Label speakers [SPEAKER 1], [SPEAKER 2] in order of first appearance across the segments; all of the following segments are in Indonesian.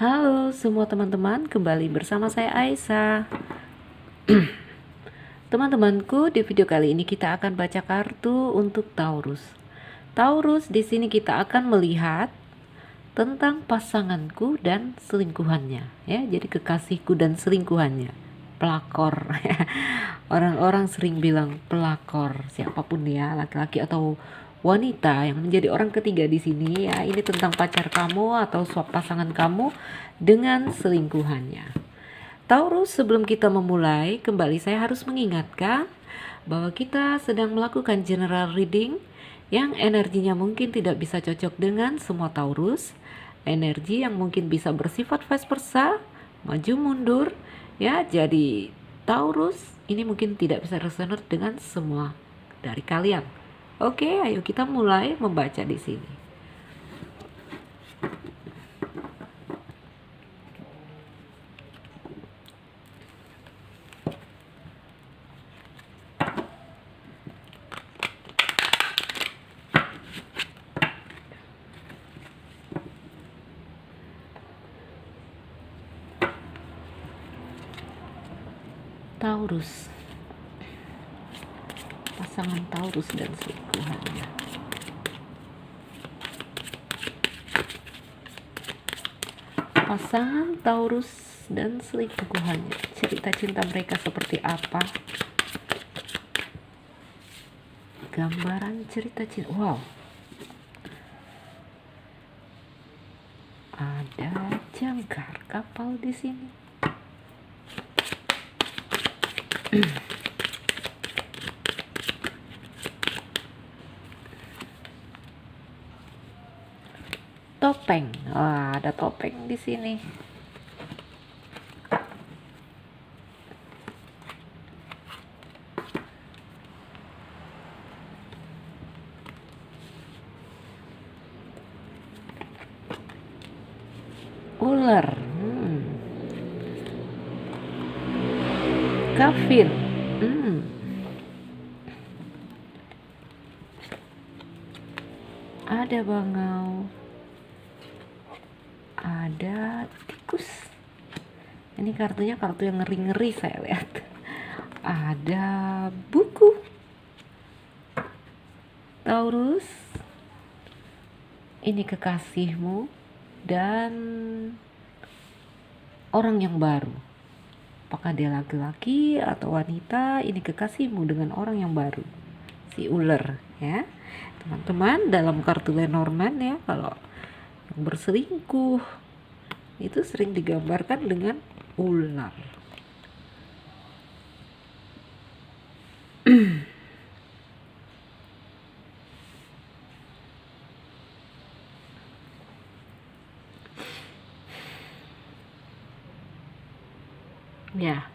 [SPEAKER 1] Halo semua teman-teman, kembali bersama saya Aisyah. Teman-temanku, di video kali ini kita akan baca kartu untuk Taurus. Taurus, di sini kita akan melihat tentang pasanganku dan selingkuhannya, ya. Jadi kekasihku dan selingkuhannya. Pelakor. Orang-orang sering bilang pelakor, siapapun ya, laki-laki atau wanita yang menjadi orang ketiga di sini, ya. Ini tentang pacar kamu atau pasangan kamu dengan selingkuhannya. Taurus, sebelum kita memulai, kembali saya harus mengingatkan bahwa kita sedang melakukan general reading yang energinya mungkin tidak bisa cocok dengan semua Taurus. Energi yang mungkin bisa bersifat vice versa, maju mundur, ya. Jadi Taurus ini mungkin tidak bisa resonate dengan semua dari kalian. Oke, ayo kita mulai membaca di sini. Taurus, pasangan Taurus dan selingkuhannya. Pasangan Taurus dan selingkuhannya, cerita cinta mereka seperti apa? Gambaran cerita cinta, wow, ada jangkar kapal di sini. Topeng, wah, ada topeng di sini. Ular, kafir, ada bangau, ada tikus. Ini kartunya kartu yang ngeri-ngeri saya lihat. Ada buku. Taurus, ini kekasihmu dan orang yang baru. Apakah dia laki-laki atau wanita? Ini kekasihmu dengan orang yang baru. Si ular, ya. Teman-teman, dalam kartu Lenormand ya, kalau yang berselingkuh itu sering digambarkan dengan ular. Ya,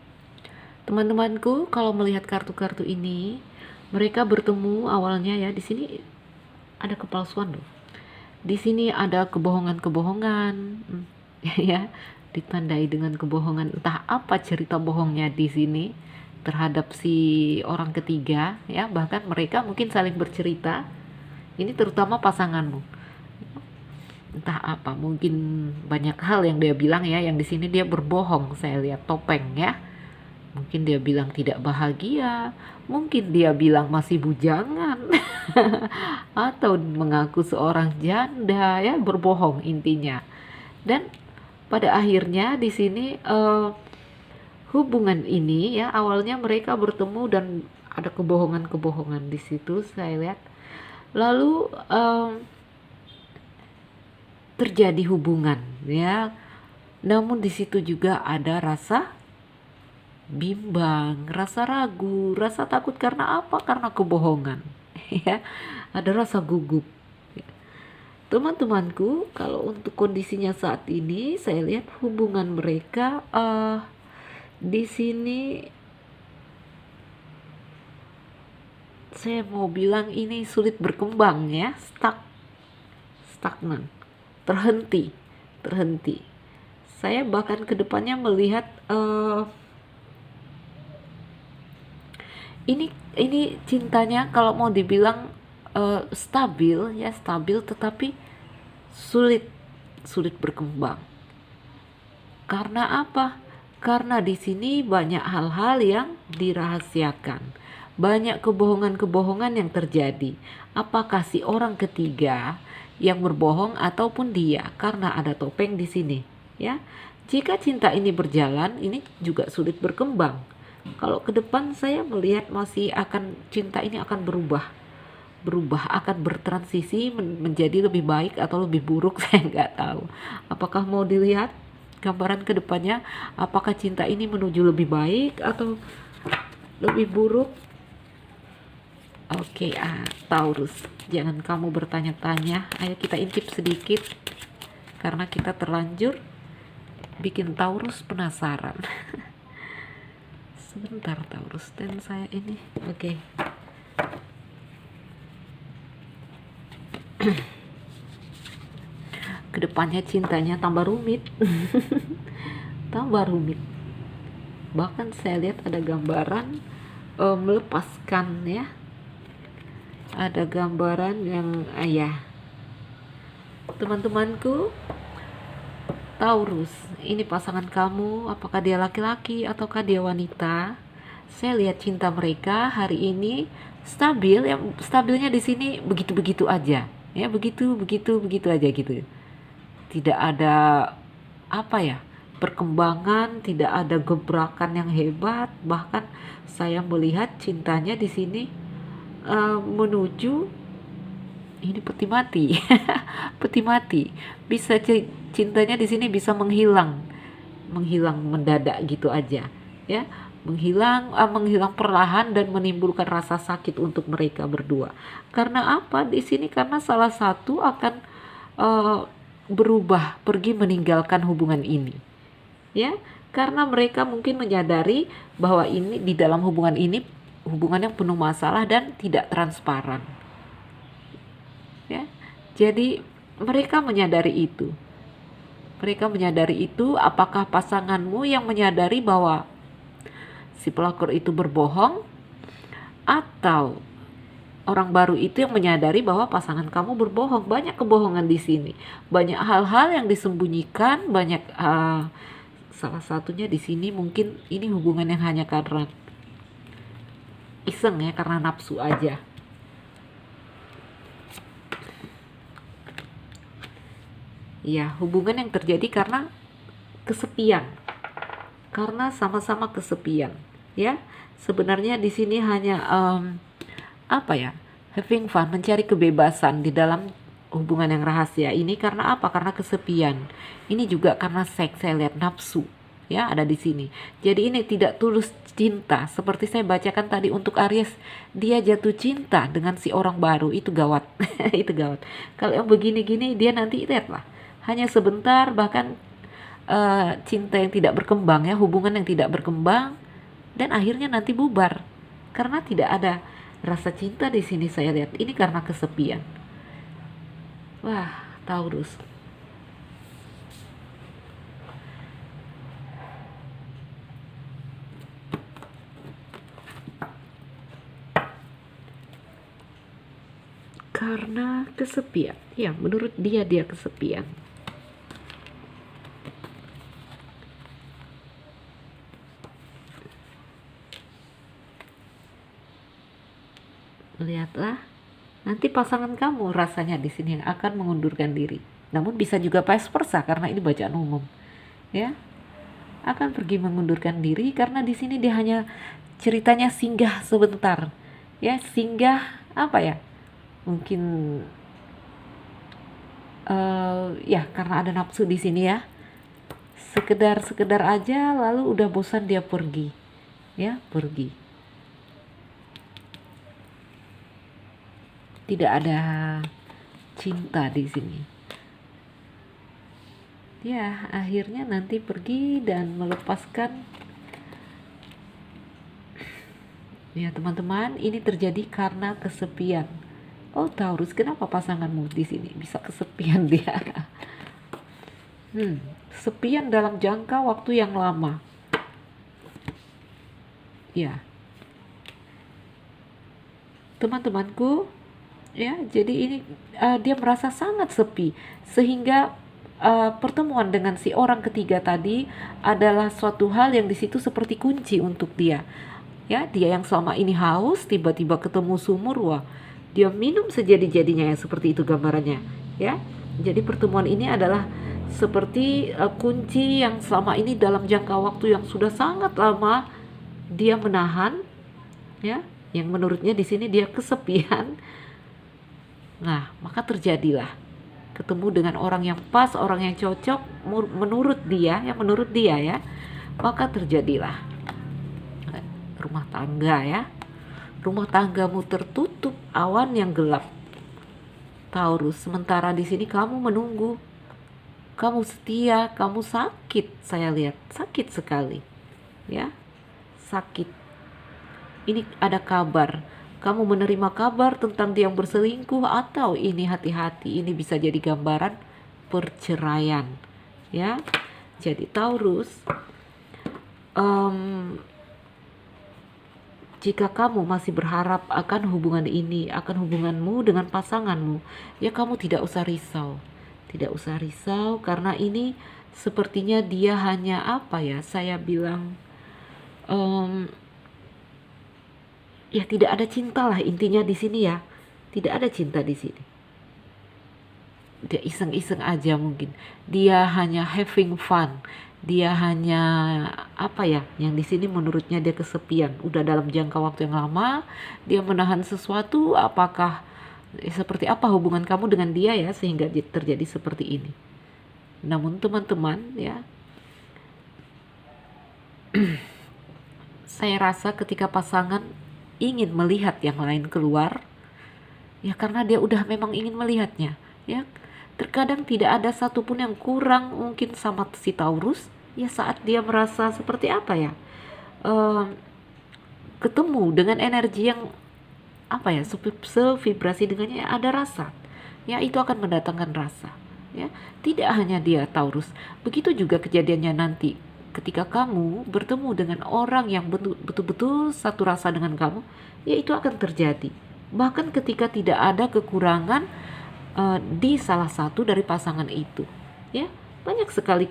[SPEAKER 1] teman-temanku, kalau melihat kartu-kartu ini, mereka bertemu awalnya ya. Di sini ada kepalsuan loh. Di sini ada kebohongan-kebohongan, ya, ditandai dengan kebohongan. Entah apa cerita bohongnya di sini terhadap si orang ketiga, ya. Bahkan mereka mungkin saling bercerita. Ini terutama pasanganmu. Entah apa, mungkin banyak hal yang dia bilang ya. Yang di sini dia berbohong. Saya lihat topeng ya. Mungkin dia bilang tidak bahagia, mungkin dia bilang masih bujangan, atau mengaku seorang janda ya, berbohong intinya. Dan pada akhirnya di sini hubungan ini ya, awalnya mereka bertemu dan ada kebohongan-kebohongan di situ saya lihat. Lalu terjadi hubungan ya. Namun di situ juga ada rasa bimbang, rasa ragu, rasa takut karena apa? Karena kebohongan. Ya, ada rasa gugup. Teman-temanku, kalau untuk kondisinya saat ini, saya lihat hubungan mereka di sini saya mau bilang ini sulit berkembang ya, stagnan, terhenti. Saya bahkan kedepannya melihat ini cintanya kalau mau dibilang stabil ya, stabil, tetapi sulit berkembang. Karena apa? Karena di sini banyak hal-hal yang dirahasiakan. Banyak kebohongan-kebohongan yang terjadi. Apakah si orang ketiga yang berbohong ataupun dia? Karena ada topeng di sini, ya. Jika cinta ini berjalan, ini juga sulit berkembang. Kalau ke depan saya melihat masih akan cinta ini akan berubah akan bertransisi menjadi lebih baik atau lebih buruk. Saya nggak tahu. Apakah mau dilihat gambaran kedepannya, apakah cinta ini menuju lebih baik atau lebih buruk? Oke, Taurus, jangan kamu bertanya-tanya, ayo kita intip sedikit karena kita terlanjur bikin Taurus penasaran. Sebentar Taurus, dan saya ini oke. Kedepannya cintanya tambah rumit. Tambah rumit. Bahkan saya lihat ada gambaran melepaskan, ya, ada gambaran yang ya, teman-temanku Taurus, ini pasangan kamu, apakah dia laki-laki ataukah dia wanita? Saya lihat cinta mereka hari ini stabil, yang stabilnya di sini begitu-begitu aja, ya, begitu aja gitu. Tidak ada apa ya, perkembangan, tidak ada gebrakan yang hebat. Bahkan saya melihat cintanya di sini menuju ini peti mati. Peti mati. Bisa cintanya di sini bisa menghilang mendadak gitu aja, ya. Menghilang perlahan dan menimbulkan rasa sakit untuk mereka berdua. Karena apa? Di sini karena salah satu akan berubah, pergi meninggalkan hubungan ini, ya. Karena mereka mungkin menyadari bahwa ini di dalam hubungan ini hubungan yang penuh masalah dan tidak transparan, ya. Jadi mereka menyadari itu. Apakah pasanganmu yang menyadari bahwa si pelakor itu berbohong, atau orang baru itu yang menyadari bahwa pasangan kamu berbohong? Banyak kebohongan di sini, banyak hal-hal yang disembunyikan, banyak salah satunya di sini mungkin ini hubungan yang hanya karena iseng, ya, karena nafsu aja. Ya, hubungan yang terjadi karena kesepian. Karena sama-sama kesepian, ya. Sebenarnya di sini hanya apa ya? Having fun, mencari kebebasan di dalam hubungan yang rahasia ini. Karena apa? Karena kesepian. Ini juga karena seks, saya lihat nafsu, ya, ada di sini. Jadi ini tidak tulus cinta. Seperti saya bacakan tadi untuk Aries, dia jatuh cinta dengan si orang baru, itu gawat. Itu gawat. Kalau yang begini-gini dia nanti lihatlah, hanya sebentar, bahkan cinta yang tidak berkembang, ya, hubungan yang tidak berkembang, dan akhirnya nanti bubar karena tidak ada rasa cinta di sini. Saya lihat ini karena kesepian. Wah, Taurus. Karena kesepian, ya, menurut dia kesepian. Lihatlah, nanti pasangan kamu rasanya di sini yang akan mengundurkan diri. Namun bisa juga vice versa karena ini bacaan umum, ya. Akan pergi mengundurkan diri karena di sini dia hanya ceritanya singgah sebentar, ya, singgah apa ya? Mungkin ya karena ada nafsu di sini, ya. Sekedar aja lalu udah bosan dia pergi, ya, pergi. Tidak ada cinta di sini. Ya, akhirnya nanti pergi dan melepaskan. Ya, teman-teman, ini terjadi karena kesepian. Oh, Taurus, kenapa pasanganmu di sini bisa kesepian dia? Sepian dalam jangka waktu yang lama. Ya. Teman-temanku, ya, jadi ini dia merasa sangat sepi sehingga pertemuan dengan si orang ketiga tadi adalah suatu hal yang di situ seperti kunci untuk dia. Ya, dia yang selama ini haus tiba-tiba ketemu sumur, wah, dia minum sejadi-jadinya ya, seperti itu gambarannya, ya. Jadi pertemuan ini adalah seperti kunci yang selama ini dalam jangka waktu yang sudah sangat lama dia menahan, ya, yang menurutnya di sini dia kesepian. Nah, maka terjadilah ketemu dengan orang yang pas, orang yang cocok menurut dia, ya, maka terjadilah rumah tangga, ya. Rumah tanggamu tertutup awan yang gelap, Taurus. Sementara di sini kamu menunggu, kamu setia, kamu sakit. Saya lihat sakit sekali, ya, sakit. Ini ada kabar, kamu menerima kabar tentang dia yang berselingkuh, atau ini hati-hati, ini bisa jadi gambaran perceraian, ya. Jadi Taurus, jika kamu masih berharap akan hubungan ini, akan hubunganmu dengan pasanganmu, ya kamu tidak usah risau. Tidak usah risau, karena ini sepertinya dia hanya apa ya, saya bilang, ya tidak ada cinta lah intinya di sini, ya. Tidak ada cinta di sini. Dia iseng-iseng aja mungkin. Dia hanya having fun. Dia hanya apa ya, yang di sini menurutnya dia kesepian. Udah dalam jangka waktu yang lama dia menahan sesuatu. Apakah seperti apa hubungan kamu dengan dia, ya, sehingga terjadi seperti ini. Namun teman-teman, ya, saya rasa ketika pasangan ingin melihat yang lain keluar, ya karena dia udah memang ingin melihatnya, ya. Terkadang tidak ada satupun yang kurang mungkin sama si Taurus, ya, saat dia merasa seperti apa ya, ketemu dengan energi yang apa ya, sevibrasi dengannya, ada rasa, ya, itu akan mendatangkan rasa, ya. Tidak hanya dia Taurus, begitu juga kejadiannya nanti ketika kamu bertemu dengan orang yang betul-betul satu rasa dengan kamu, ya itu akan terjadi. Bahkan ketika tidak ada kekurangan di salah satu dari pasangan itu, ya, banyak sekali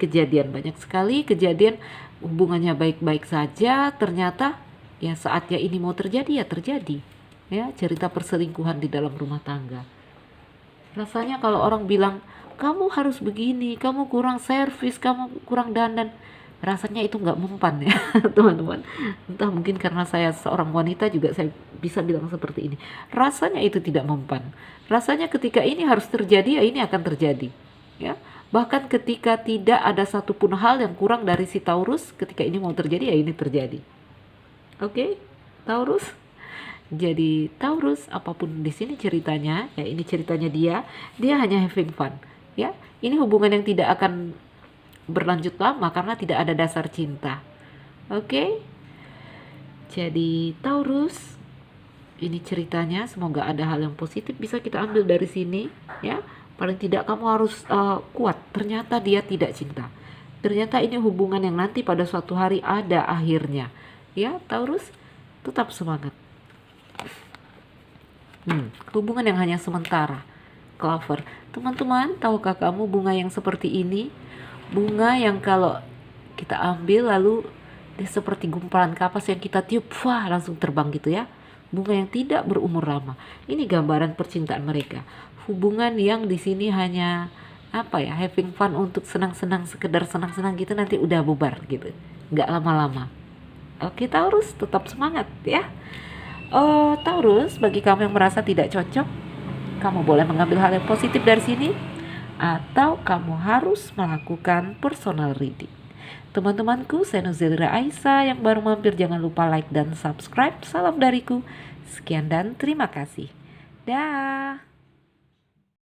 [SPEAKER 1] kejadian hubungannya baik-baik saja, ternyata ya saatnya ini mau terjadi, ya terjadi, ya, cerita perselingkuhan di dalam rumah tangga. Rasanya kalau orang bilang kamu harus begini, kamu kurang servis, kamu kurang dandan, rasanya itu nggak mempan, ya. Teman-teman, entah mungkin karena saya seorang wanita juga saya bisa bilang seperti ini, rasanya itu tidak mempan. Rasanya ketika ini harus terjadi, ya ini akan terjadi, ya. Bahkan ketika tidak ada satupun hal yang kurang dari si Taurus, ketika ini mau terjadi, ya ini terjadi. Oke, Taurus. Jadi Taurus, apapun di sini ceritanya, ya ini ceritanya dia hanya having fun, ya. Ini hubungan yang tidak akan berlanjut lama karena tidak ada dasar cinta. Oke. Jadi Taurus, ini ceritanya, semoga ada hal yang positif bisa kita ambil dari sini, ya. Paling tidak kamu harus kuat. Ternyata dia tidak cinta. Ternyata ini hubungan yang nanti pada suatu hari ada akhirnya, ya. Taurus, tetap semangat. Hubungan yang hanya sementara. Clover, teman-teman, tahukah kamu bunga yang seperti ini? Bunga yang kalau kita ambil lalu dia seperti gumpalan kapas yang kita tiup, wah, langsung terbang gitu, ya. Bunga yang tidak berumur lama. Ini gambaran percintaan mereka. Hubungan yang di sini hanya apa ya, having fun, untuk senang-senang, sekedar senang-senang gitu, nanti udah bubar gitu, nggak lama-lama. Oke Taurus, tetap semangat, ya. Taurus, bagi kamu yang merasa tidak cocok, kamu boleh mengambil hal yang positif dari sini, atau kamu harus melakukan personal reading. Teman-temanku, saya Nuzilira Aisyah. Yang baru mampir jangan lupa like dan subscribe. Salam dariku, sekian dan terima kasih. Dah.